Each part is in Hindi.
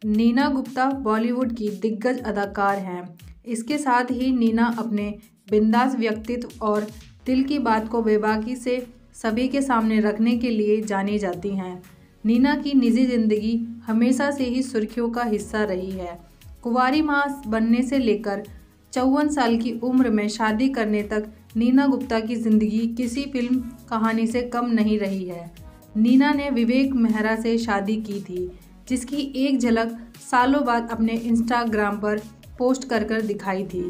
नीना गुप्ता बॉलीवुड की दिग्गज अदाकार हैं। इसके साथ ही नीना अपने बिंदास व्यक्तित्व और दिल की बात को बेबाकी से सभी के सामने रखने के लिए जानी जाती हैं। नीना की निजी ज़िंदगी हमेशा से ही सुर्खियों का हिस्सा रही है। कुंवारी मां बनने से लेकर 54 साल की उम्र में शादी करने तक नीना गुप्ता की ज़िंदगी किसी फिल्म कहानी से कम नहीं रही है। नीना ने विवेक मेहरा से शादी की थी, जिसकी एक झलक सालों बाद अपने इंस्टाग्राम पर पोस्ट कर दिखाई थी।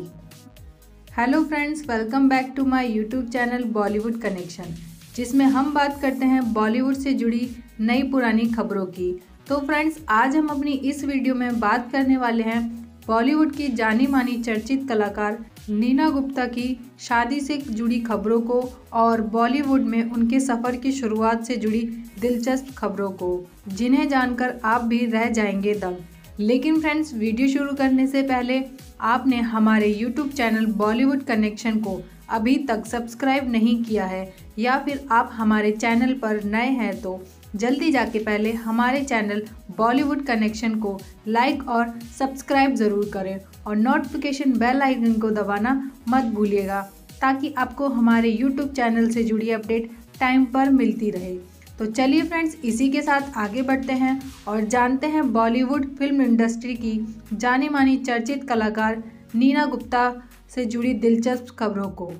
Hello friends, welcome back to my YouTube channel Bollywood connection, जिसमें हम बात करते हैं बॉलीवुड से जुड़ी नई पुरानी खबरों की। तो फ्रेंड्स, आज हम अपनी इस वीडियो में बात करने वाले हैं बॉलीवुड की जानी मानी चर्चित कलाकार नीना गुप्ता की शादी से जुड़ी खबरों को और बॉलीवुड में उनके सफ़र की शुरुआत से जुड़ी दिलचस्प खबरों को, जिन्हें जानकर आप भी रह जाएंगे दंग। लेकिन फ्रेंड्स, वीडियो शुरू करने से पहले आपने हमारे यूट्यूब चैनल बॉलीवुड कनेक्शन को अभी तक सब्सक्राइब नहीं किया है या फिर आप हमारे चैनल पर नए हैं तो जल्दी जाके पहले हमारे चैनल बॉलीवुड कनेक्शन को लाइक और सब्सक्राइब ज़रूर करें और नोटिफिकेशन बेल आइकन को दबाना मत भूलिएगा, ताकि आपको हमारे यूट्यूब चैनल से जुड़ी अपडेट टाइम पर मिलती रहे। तो चलिए फ्रेंड्स, इसी के साथ आगे बढ़ते हैं और जानते हैं बॉलीवुड फिल्म इंडस्ट्री की जानी मानी चर्चित कलाकार नीना गुप्ता से जुड़ी दिलचस्प खबरों को।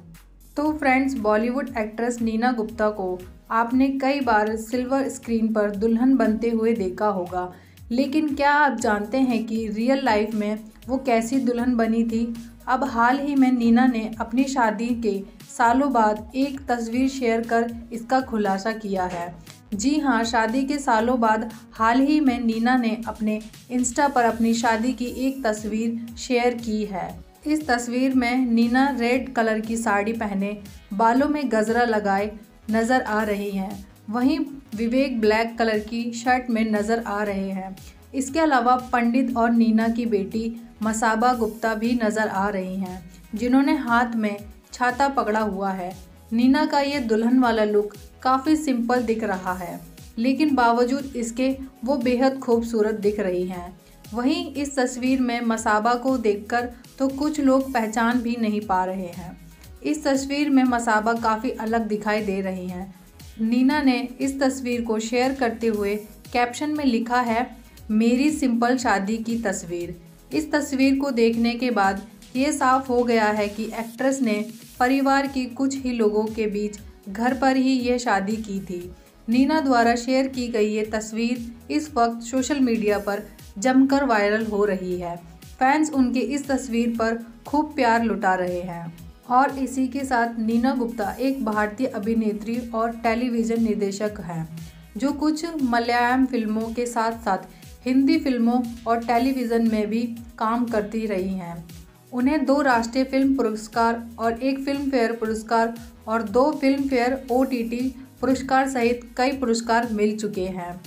तो फ्रेंड्स, बॉलीवुड एक्ट्रेस नीना गुप्ता को आपने कई बार सिल्वर स्क्रीन पर दुल्हन बनते हुए देखा होगा, लेकिन क्या आप जानते हैं कि रियल लाइफ में वो कैसी दुल्हन बनी थी? अब हाल ही में नीना ने अपनी शादी के सालों बाद एक तस्वीर शेयर कर इसका खुलासा किया है। जी हाँ, शादी के सालों बाद हाल ही में नीना ने अपने इंस्टा पर अपनी शादी की एक तस्वीर शेयर की है। इस तस्वीर में नीना रेड कलर की साड़ी पहने बालों में गजरा लगाए नज़र आ रही हैं। वहीं विवेक ब्लैक कलर की शर्ट में नज़र आ रहे हैं। इसके अलावा पंडित और नीना की बेटी मसाबा गुप्ता भी नज़र आ रही हैं, जिन्होंने हाथ में छाता पकड़ा हुआ है। नीना का ये दुल्हन वाला लुक काफ़ी सिंपल दिख रहा है, लेकिन बावजूद इसके वो बेहद खूबसूरत दिख रही हैं। वहीं इस तस्वीर में मसाबा को देखकर तो कुछ लोग पहचान भी नहीं पा रहे हैं। इस तस्वीर में मसाबा काफ़ी अलग दिखाई दे रही हैं। नीना ने इस तस्वीर को शेयर करते हुए कैप्शन में लिखा है, मेरी सिंपल शादी की तस्वीर। इस तस्वीर को देखने के बाद ये साफ हो गया है कि एक्ट्रेस ने परिवार की कुछ ही लोगों के बीच घर पर ही ये शादी की थी। नीना द्वारा शेयर की गई ये तस्वीर इस वक्त सोशल मीडिया पर जमकर वायरल हो रही है। फैंस उनके इस तस्वीर पर खूब प्यार लुटा रहे हैं। और इसी के साथ नीना गुप्ता एक भारतीय अभिनेत्री और टेलीविज़न निर्देशक हैं, जो कुछ मलयालम फिल्मों के साथ साथ हिंदी फिल्मों और टेलीविज़न में भी काम करती रही हैं। उन्हें 2 राष्ट्रीय फिल्म पुरस्कार और 1 फिल्म फेयर पुरस्कार और 2 फिल्म फेयर OTT पुरस्कार सहित कई पुरस्कार मिल चुके हैं।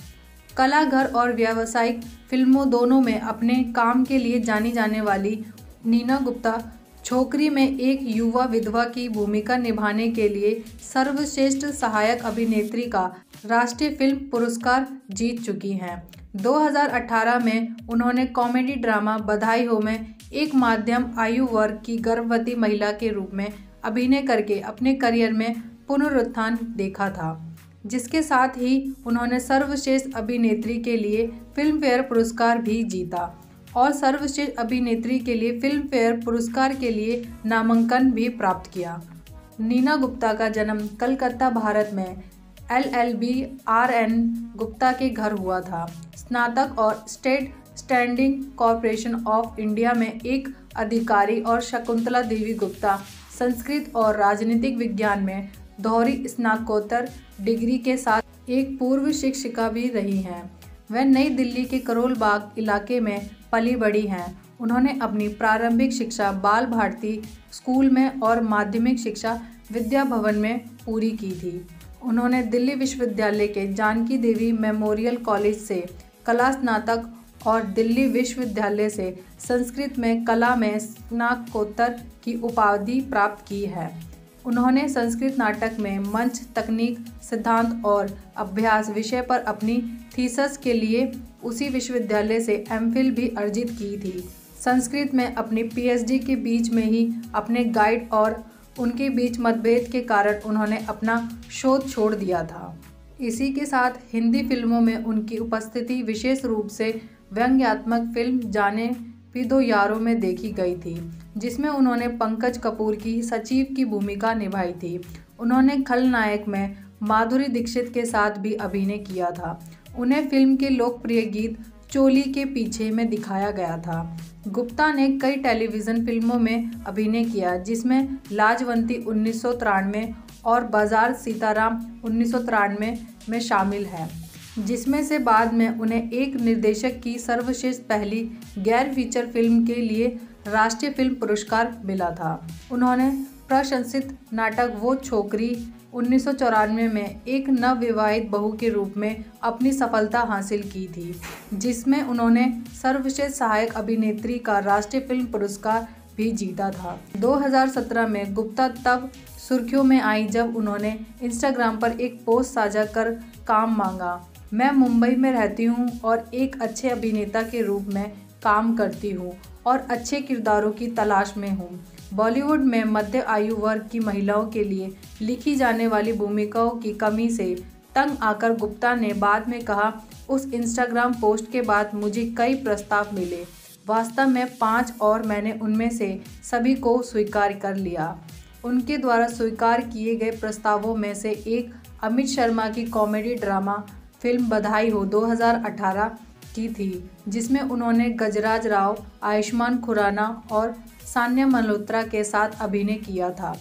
कला, घर और व्यावसायिक फिल्मों दोनों में अपने काम के लिए जानी जाने वाली नीना गुप्ता छोकरी में एक युवा विधवा की भूमिका निभाने के लिए सर्वश्रेष्ठ सहायक अभिनेत्री का राष्ट्रीय फिल्म पुरस्कार जीत चुकी हैं। 2018 में उन्होंने कॉमेडी ड्रामा बधाई हो में एक मध्यम आयु वर्ग की गर्भवती महिला के रूप में अभिनय करके अपने करियर में पुनरुत्थान देखा था, जिसके साथ ही उन्होंने सर्वश्रेष्ठ अभिनेत्री के लिए फिल्म फेयर पुरस्कार भी जीता और सर्वश्रेष्ठ अभिनेत्री के लिए फिल्म फेयर पुरस्कार के लिए नामांकन भी प्राप्त किया। नीना गुप्ता का जन्म कलकत्ता, भारत में LLB RN गुप्ता के घर हुआ था। स्नातक और state standing corporation of India में एक अधिकारी और शकुंतला देवी गुप्ता संस्कृत और राजनीतिक विज्ञान में दोहरी स्नातकोत्तर डिग्री के साथ एक पूर्व शिक्षिका भी रही हैं। वह नई दिल्ली के करोल बाग इलाके में पली बड़ी हैं। उन्होंने अपनी प्रारंभिक शिक्षा बाल भारती स्कूल में और माध्यमिक शिक्षा विद्या भवन में पूरी की थी। उन्होंने दिल्ली विश्वविद्यालय के जानकी देवी मेमोरियल कॉलेज से कला स्नातक और दिल्ली विश्वविद्यालय से संस्कृत में कला में स्नातकोत्तर की उपाधि प्राप्त की है। उन्होंने संस्कृत नाटक में मंच तकनीक, सिद्धांत और अभ्यास विषय पर अपनी थीसिस के लिए उसी विश्वविद्यालय से एमफिल भी अर्जित की थी। संस्कृत में अपनी पीएचडी के बीच में ही अपने गाइड और उनके बीच मतभेद के कारण उन्होंने अपना शोध छोड़ दिया था। इसी के साथ हिंदी फिल्मों में उनकी उपस्थिति विशेष रूप से व्यंग्यात्मक फिल्म जाने भी दो यारों में देखी गई थी, जिसमें उन्होंने पंकज कपूर की सचिव की भूमिका निभाई थी। उन्होंने खलनायक में माधुरी दीक्षित के साथ भी अभिनय किया था। उन्हें फिल्म के लोकप्रिय गीत चोली के पीछे में दिखाया गया था। गुप्ता ने कई टेलीविज़न फिल्मों में अभिनय किया, जिसमें लाजवंती 1993 और बाजार सीताराम 1993 में शामिल है, जिसमें से बाद में उन्हें एक निर्देशक की सर्वश्रेष्ठ पहली गैर फीचर फिल्म के लिए राष्ट्रीय फिल्म पुरस्कार मिला था। उन्होंने प्रशंसित नाटक वो छोकरी 1994 में एक नवविवाहित बहू के रूप में अपनी सफलता हासिल की थी, जिसमें उन्होंने सर्वश्रेष्ठ सहायक अभिनेत्री का राष्ट्रीय फिल्म पुरस्कार भी जीता था। 2017 में गुप्ता तब सुर्खियों में आई जब उन्होंने इंस्टाग्राम पर एक पोस्ट साझा कर काम मांगा। मैं मुंबई में रहती हूँ और एक अच्छे अभिनेता के रूप में काम करती हूँ और अच्छे किरदारों की तलाश में हूँ। बॉलीवुड में मध्य आयु वर्ग की महिलाओं के लिए लिखी जाने वाली भूमिकाओं की कमी से तंग आकर गुप्ता ने बाद में कहा, उस इंस्टाग्राम पोस्ट के बाद मुझे कई प्रस्ताव मिले, वास्तव में 5 और मैंने उनमें से सभी को स्वीकार कर लिया। उनके द्वारा स्वीकार किए गए प्रस्तावों में से एक अमित शर्मा की कॉमेडी ड्रामा फिल्म बधाई हो 2018 की थी, जिसमें उन्होंने गजराज राव, आयुष्मान खुराना और सान्या मल्होत्रा के साथ अभिनय किया था।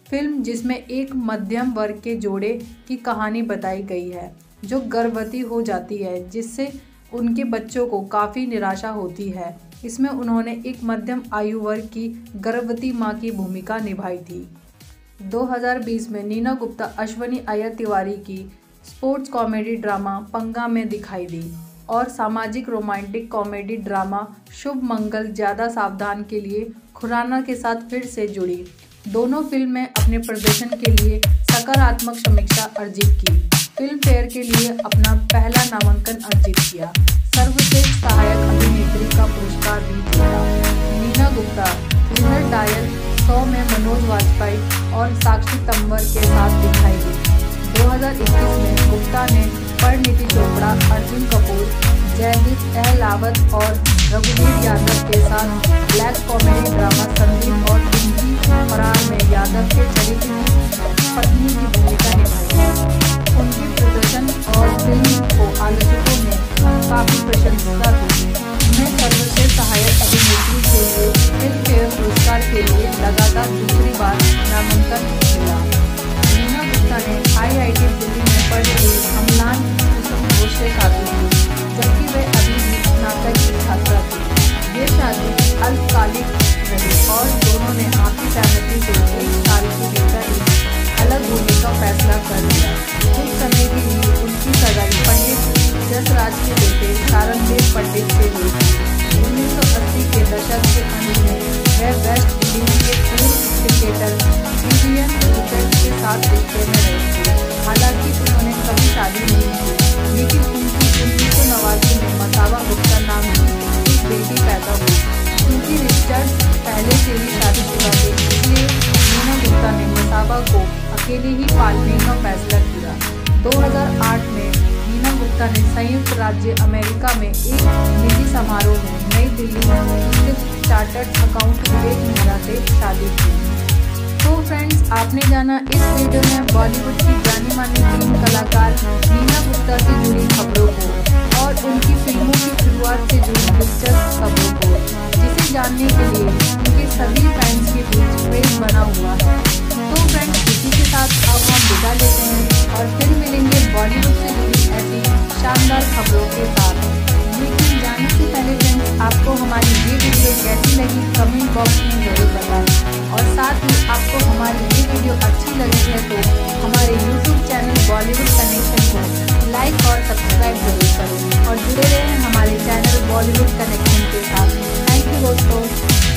फिल्म जिसमें एक मध्यम वर्ग के जोड़े की कहानी बताई गई है जो गर्भवती हो जाती है, जिससे उनके बच्चों को काफ़ी निराशा होती है। इसमें उन्होंने एक मध्यम आयु वर्ग की गर्भवती मां की भूमिका निभाई थी। 2020 में नीना गुप्ता अश्वनी अय्यर तिवारी की स्पोर्ट्स कॉमेडी ड्रामा पंगा में दिखाई दी और सामाजिक रोमांटिक कॉमेडी ड्रामा शुभ मंगल ज़्यादा सावधान के लिए खुराना के साथ फिर से जुड़ी। दोनों फिल्में अपने प्रदर्शन के लिए सकारात्मक समीक्षा अर्जित की। फिल्म फेयर के लिए अपना पहला नामांकन अर्जित किया। सर्वश्रेष्ठ सहायक अभिनेत्री का पुरस्कार भी जीता। नीना गुप्ता रिजल्ट डायल 100 में मनोज वाजपेयी और साक्षी तंवर के साथ दिखाई दी। 2021 में गुप्ता ने परिणीति चोपड़ा, अर्जुन कपूर, जयदीप अहलावत और रघुवीर यादव के साथ ब्लैक कॉमेडी ड्रामा संदीप और पिंकी फरार में यादव के चरित्र की पत्नी की भूमिका निभाई। उनके प्रदर्शन और फिल्म को आलोचकों ने काफ़ी प्रशंसा दी। उन्हें सर्वश्रेष्ठ सहायक अभिनेत्री के लिए फिल्म फेयर पुरस्कार के लिए लगातार दूसरी बार नामांकन मिला। नीना गुप्ता ने IIT दिल्ली में पढ़ रही अम्लान कुसुम से शादी की, जबकि वे अभी भी स्नातक की छात्रा थी। ये शादी अल्पकालिक रही और दोनों ने आपसी सहमति से 1 साल के भीतर ही अलग होने का फैसला कर लिया। कुछ समय के लिए उनकी सगाई पंडित जसराज के बेटे सारंगदेव पंडित से हुई थी। 1980 के दशक के अंत में वह वेस्ट इंडीज के पूर्व क्रिकेटर विवियन रिचर्ड्स के साथ रिश्ते में रही थी। हालांकि उन्होंने कभी शादी नहीं की, लेकिन उनकी 1989 में मसाबा गुप्ता नाम की एक बेटी पैदा हुई। क्योंकि रिचर्ड्स पहले से ही शादीशुदा थे, इसलिए नीना गुप्ता ने मसाबा को अकेले ही पालने का फैसला किया। 2008 में नीना गुप्ता ने संयुक्त राज्य अमेरिका में एक निजी समारोह में नई दिल्ली में स्थित चार्टर्ड अकाउंट विवेक मेहरा से शादी की। तो फ्रेंड्स, आपने जाना इस वीडियो में बॉलीवुड की जानी मानी फिल्म कलाकार नीना गुप्ता से जुड़ी खबरों को और उनकी फिल्मों की शुरुआत से जुड़ी दिलचस्प खबरों को, जिसे जानने के लिए उनके सभी फैंस के बीच क्रेज बना हुआ है। तो फ्रेंड्स, इसी के साथ अब हम विदा लेते हैं और फिर मिलेंगे बॉलीवुड से जुड़ी ऐसी शानदार खबरों के साथ। लेकिन जाने से पहले फ्रेंड्स, आपको हमारी ये वीडियो कैसी लगी कमेंट बॉक्स में जरूर बताएं और साथ ही आपको हमारी ये वीडियो अच्छी लगी है तो हमारे YouTube चैनल बॉलीवुड कनेक्शन को लाइक और सब्सक्राइब जरूर करें और जुड़े रहें हमारे चैनल बॉलीवुड कनेक्शन के साथ। थैंक यू दोस्तों।